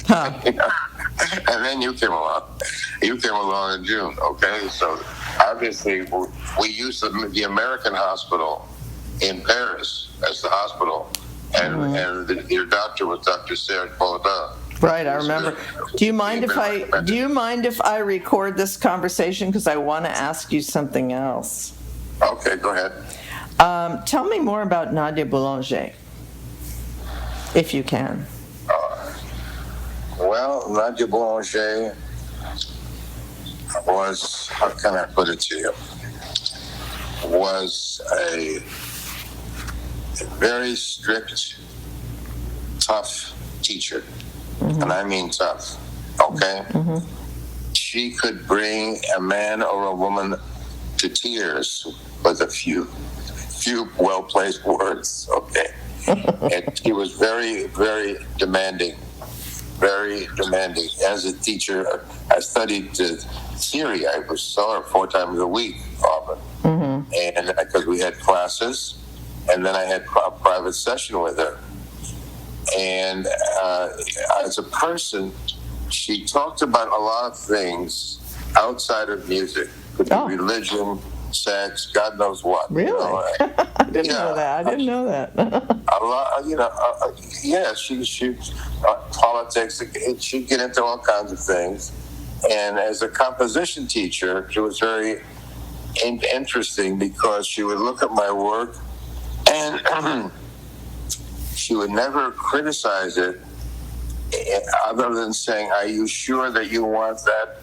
Huh. And then you came along. You came along in June, okay? So obviously we used the American hospital in Paris as the hospital, and your doctor was Dr. Serge Baudin. Right, I remember. Do you mind if I record this conversation, because I want to ask you something else? Okay, go ahead. Tell me more about Nadia Boulanger, if you can. Well, Nadia Boulanger was, how can I put it to you, was a very strict, tough teacher. And I mean tough, okay? She could bring a man or a woman to tears with a few well-placed words, okay? And she was very, very demanding. Very demanding. As a teacher, I studied theory. I saw her 4 times a week, often. And because we had classes, and then I had a private session with her. And as a person, she talked about a lot of things outside of music. Could be religion, sex, God knows what. Really? You know? I didn't know that. I didn't know that. A lot, yeah, she politics, she'd get into all kinds of things. And as a composition teacher, she was very interesting, because she would look at my work and she would never criticize it other than saying, are you sure that you want that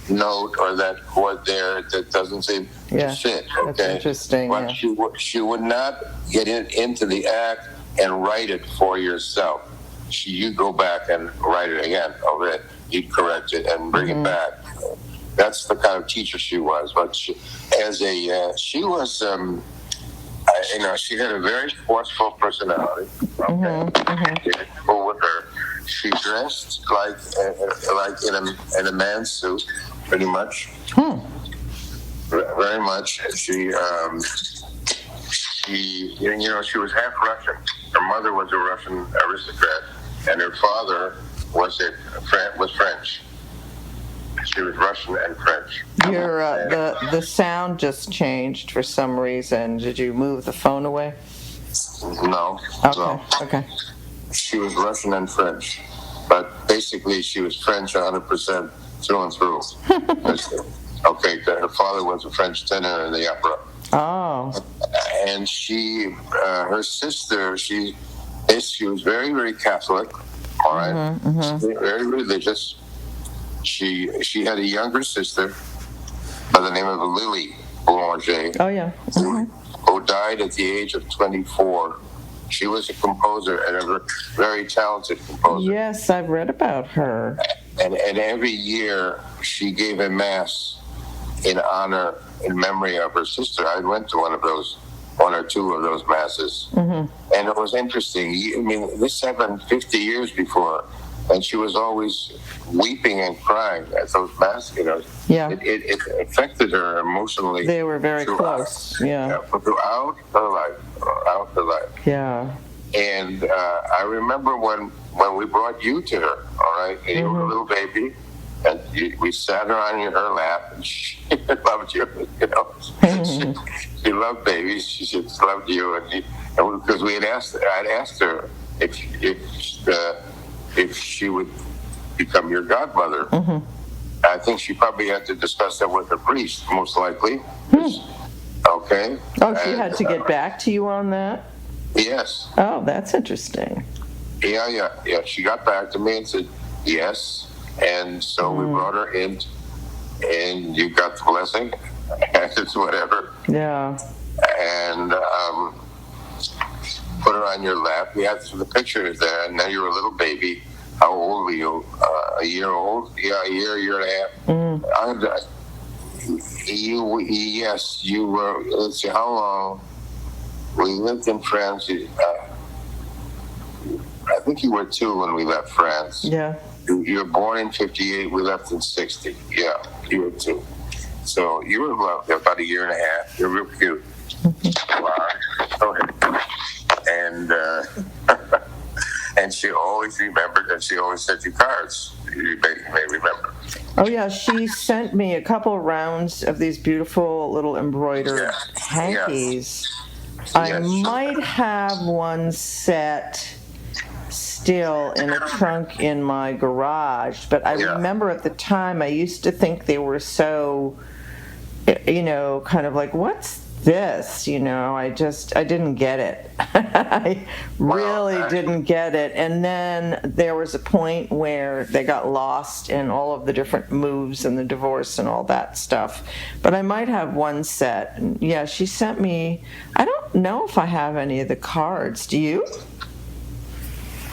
note or that chord there that doesn't seem to fit? Okay, that's interesting. But she would not get into the act and write it for yourself. You'd go back and write it again. Okay, you'd correct it and bring it back. That's the kind of teacher she was. But she was. She had a very forceful personality. Okay, Go with her. She dressed like in a man's suit, pretty much. Very much. She was half Russian. Her mother was a Russian aristocrat, and her father was French. She was Russian and French. The sound just changed for some reason. Did you move the phone away? No. Okay. No. Okay. She was Russian and French, but basically she was French 100% through and through. Okay. Her father was a French tenor in the opera. Oh. And her sister, she was very, very Catholic. All right. Very religious. She had a younger sister by the name of Lily Boulanger. Oh, yeah. Who died at the age of 24. She was a composer, and a very talented composer. Yes, I've read about her. And every year she gave a mass in memory of her sister. I went to one or two of those masses. And it was interesting. I mean, this happened 50 years before. And she was always weeping and crying at those masses. Yeah. It affected her emotionally. They were very close. Yeah. Throughout her life. Yeah. And I remember when we brought you to her, all right, and you were a little baby, and we sat her on her lap, and she loved you, She loved babies. She just loved you, and because I'd asked her if she would become your godmother. I think she probably had to discuss that with the priest, most likely. Okay. Oh, she had to get back to you on that? Yes. Oh, that's interesting. Yeah. She got back to me and said yes. And so we brought her in, and you got the blessing. It's whatever. Yeah. And put her on your lap. We had the pictures there, and now you're a little baby. How old were you? A year old? Yeah, a year and a half. Yes, you were. Let's see, how long? We lived in France. I think you were 2 when we left France. Yeah. You were born in 58. We left in 60. Yeah, you were 2. So you were about a year and a half. You're real cute. Wow. And And she always remembered, and she always sent you cards. You may remember. Oh yeah, she sent me a couple rounds of these beautiful little embroidered hankies. I might have one set still in a trunk in my garage, but I remember at the time I used to think they were so, kind of like, what's this? I didn't get it. I really didn't get it. And then there was a point where they got lost in all of the different moves and the divorce and all that stuff. But I might have one set. Yeah, she sent me, I don't know if I have any of the cards. Do you?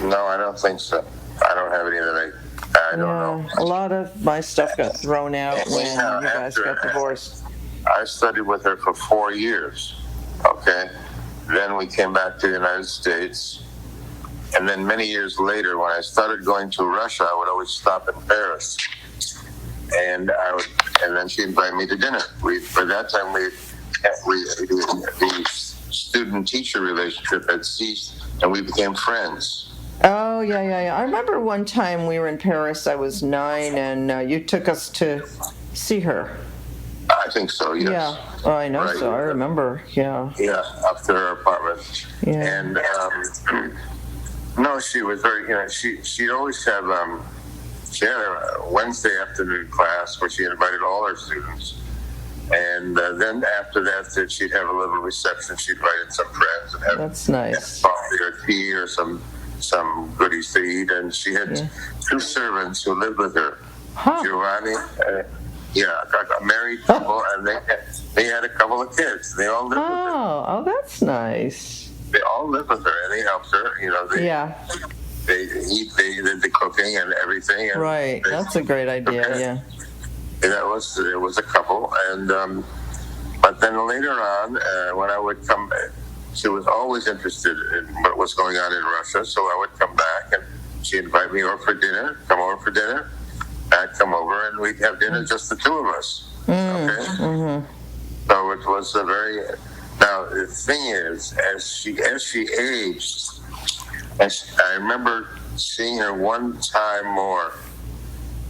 No, I don't think so. I don't have any that I don't know. A lot of my stuff got thrown out when you guys got divorced. I studied with her for 4 years, okay? Then we came back to the United States. And then many years later, when I started going to Russia, I would always stop in Paris. And then she'd invite me to dinner. By that time, the student-teacher relationship had ceased, and we became friends. Oh, yeah. I remember one time we were in Paris, I was 9, and you took us to see her. I think so, yes. Yeah, I know, right. So I remember, yeah. Yeah, up to her apartment. Yeah. And, no, she was very, she'd always have, she had a Wednesday afternoon class where she invited all her students. And then after that, she'd have a little reception. She'd invite in some friends and have That's nice. Coffee or tea or some goodies to eat. And she had 2 servants who lived with her. Huh. Giovanni, a married couple, and they had a couple of kids. They all lived with her. Oh, that's nice. They all lived with her, and they helped her. They did the cooking and everything. And right, that's a great idea. Yeah. And it was a couple, and but then later on, when I would come, she was always interested in what was going on in Russia. So I would come back, and she'd invite me over for dinner. Come over for dinner. I'd come over, and we'd have dinner, just the 2 of us. Okay. Mm-hmm. So it was a very. Now the thing is, as she aged, I remember seeing her one time more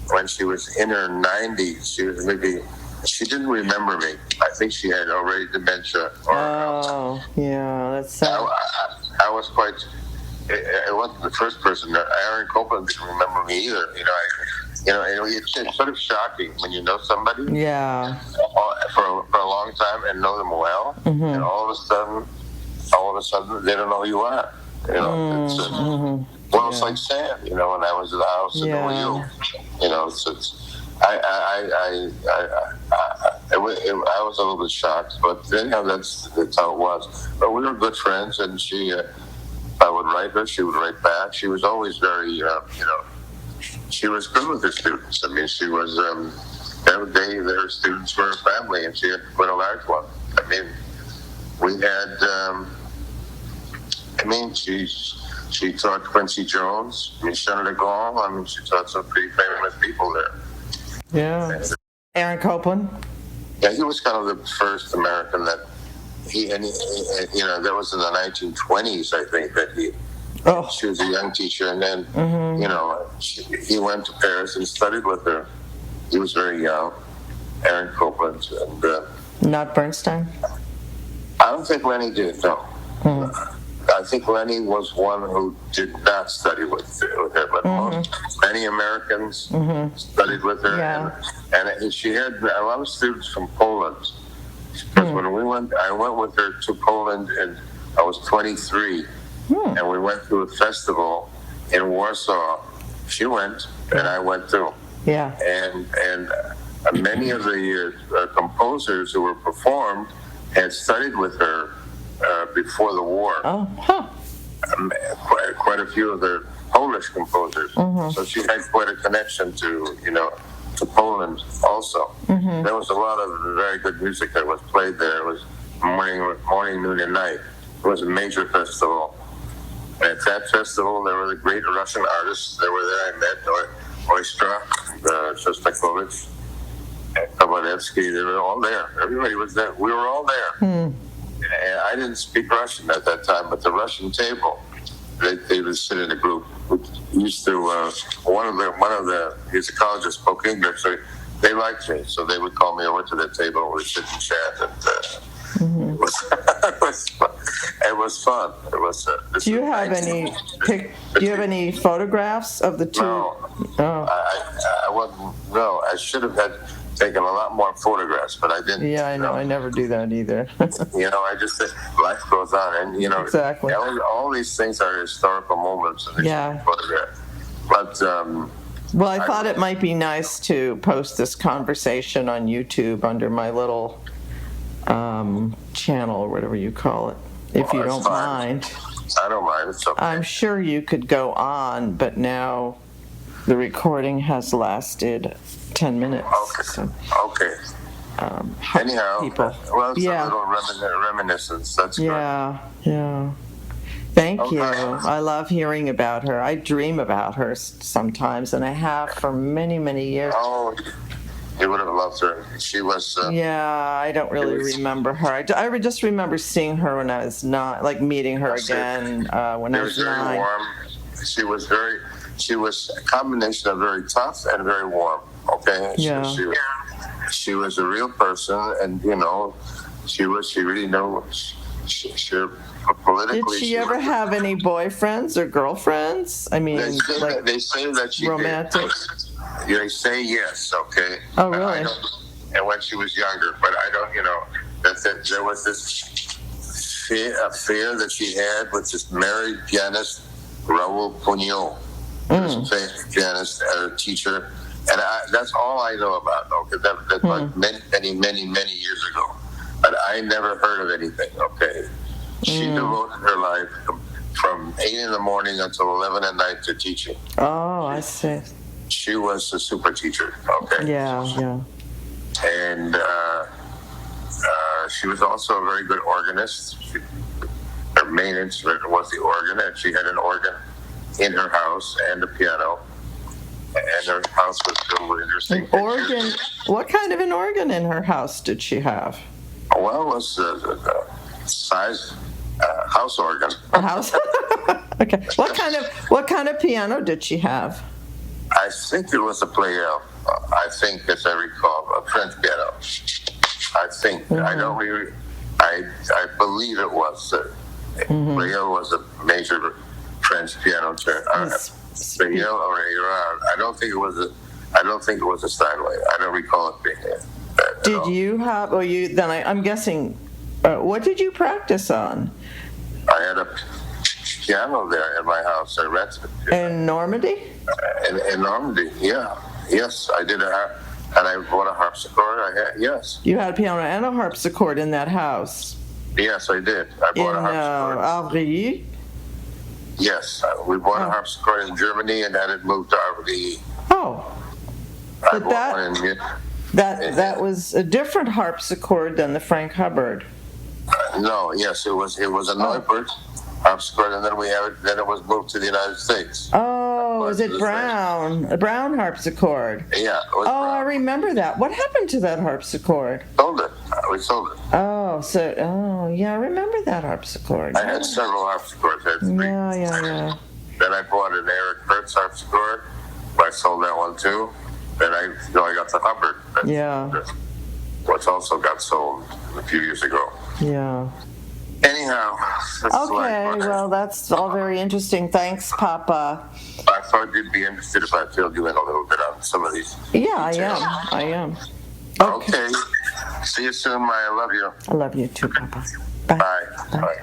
when she was in her 90s. She didn't remember me. I think she had already dementia. That's sad. I was quite. It wasn't the first person. Aaron Copeland didn't remember me either. It's sort of shocking when you know somebody. Yeah. For a long time and know them well, and all of a sudden, they don't know who you are. It's like Sam. When I was at the house, and who are you? I was a little bit shocked, but that's how it was. But we were good friends, and she, if I would write her, she would write back. She was always very, she was good with her students. I mean, she was, their students were a family, and she had quite a large one. I mean, we had, she taught Quincy Jones, Michel de Gaulle. She taught some pretty famous people there. Yeah. And Aaron Copeland? Yeah, he was kind of the first American that that was in the 1920s, I think, that she was a young teacher, and then, he went to Paris and studied with her. He was very young, Aaron Copeland. And, not Bernstein? I don't think Lenny did, no. I think Lenny was one who did not study with her, but many Americans studied with her. Yeah. And she had a lot of students from Poland. Because when I went with her to Poland, and I was 23, and we went to a festival in Warsaw. She went, and I went too. Yeah. And many of the composers who were performed had studied with her before the war. Oh, huh. Quite a few of the Polish composers. So she had quite a connection to Poland also. There was a lot of very good music that was played there. It was morning, noon, and night. It was a major festival. And at that festival, there were the great Russian artists that were there. I met Oistra, Shostakovich, and Kanovitz. They were all there. Everybody was there. We were all there. And I didn't speak Russian at that time, but the Russian table, they would sit in a group. We used to one of the musicologists spoke English, so they liked me, so they would call me over to the table and we'd sit and chat, and it was fun. It was fun. It was. Do you have any photographs of the two? No, Oh. I wasn't. No, I should have had taken a lot more photographs, but I didn't. Yeah, I know. I never do that either. I just said life goes on, and Exactly. all these things are historical moments, and they should be photographed. But well, I thought it might be nice to post this conversation on YouTube under my little channel or whatever you call it, if you don't mind. I don't mind. It's okay. I'm sure you could go on, but now the recording has lasted 10 minutes. Okay. So, okay. Anyhow, people. Well, it's a little reminiscence. That's good. Yeah. Thank you. I love hearing about her. I dream about her sometimes, and I have for many, many years. Oh, you would have loved her. She was. I don't really remember her. I just remember seeing her when I was meeting her again when I was 9. Very warm. She was a combination of very tough and very warm. Okay. Yeah. She was a real person, and she really knew. She politically. Did she ever have any boyfriends or girlfriends? I mean, they say that she romantic. Did. They say yes. Okay. Oh, really? And when she was younger, but I don't. That there was this affair that she had with this married pianist, Raoul Pugno. He was a famous pianist and a teacher, and that's all I know about. Okay, that's like many years ago, but I never heard of anything. Okay, she devoted her life from 8 in the morning until 11 at night to teaching. Oh, I see. She was a super teacher. Okay. Yeah. And she was also a very good organist. Her main instrument was the organ, and she had an organ in her house and a piano. And her house was filled with interesting organ. What kind of an organ in her house did she have? Well, it was a size house organ. A house. Okay. What kind of piano did she have? I think it was a Pleyel. I think, as I recall, a French piano. I think. I don't really. I believe it was. Pleyel was a major French piano turn. Pleyel or Iran. I don't think it was a Steinway. I don't recall it being it. Did you have? I'm guessing. What did you practice on? I had a piano there in my house. I rented it. In Normandy? In Normandy, yeah. Yes, I did. And I bought a harpsichord. Yes. You had a piano and a harpsichord in that house? Yes, I did. I bought a harpsichord. Avrilly? Yes, we bought a harpsichord in Germany and had it moved to Avrilly. Oh. But that was a different harpsichord than the Frank Hubbard. No, yes, it was a Neubert harpsichord, and then it was moved to the United States. Oh, was it Brown? A Brown harpsichord? Yeah, it was Brown. I remember that. What happened to that harpsichord? We sold it. Oh, yeah, I remember that harpsichord. I had several harpsichords. I had 3. Yeah. Then I bought an Eric Hertz harpsichord. I sold that one too. Then I got the Hubbard. Which also got sold a few years ago. Yeah. Anyhow. Well, that's all very interesting. Thanks, Papa. I thought you'd be interested if I filled you in a little bit on some of these. Yeah, details. I am. Okay. See you soon, Maïa. I love you. I love you too, Papa. Bye.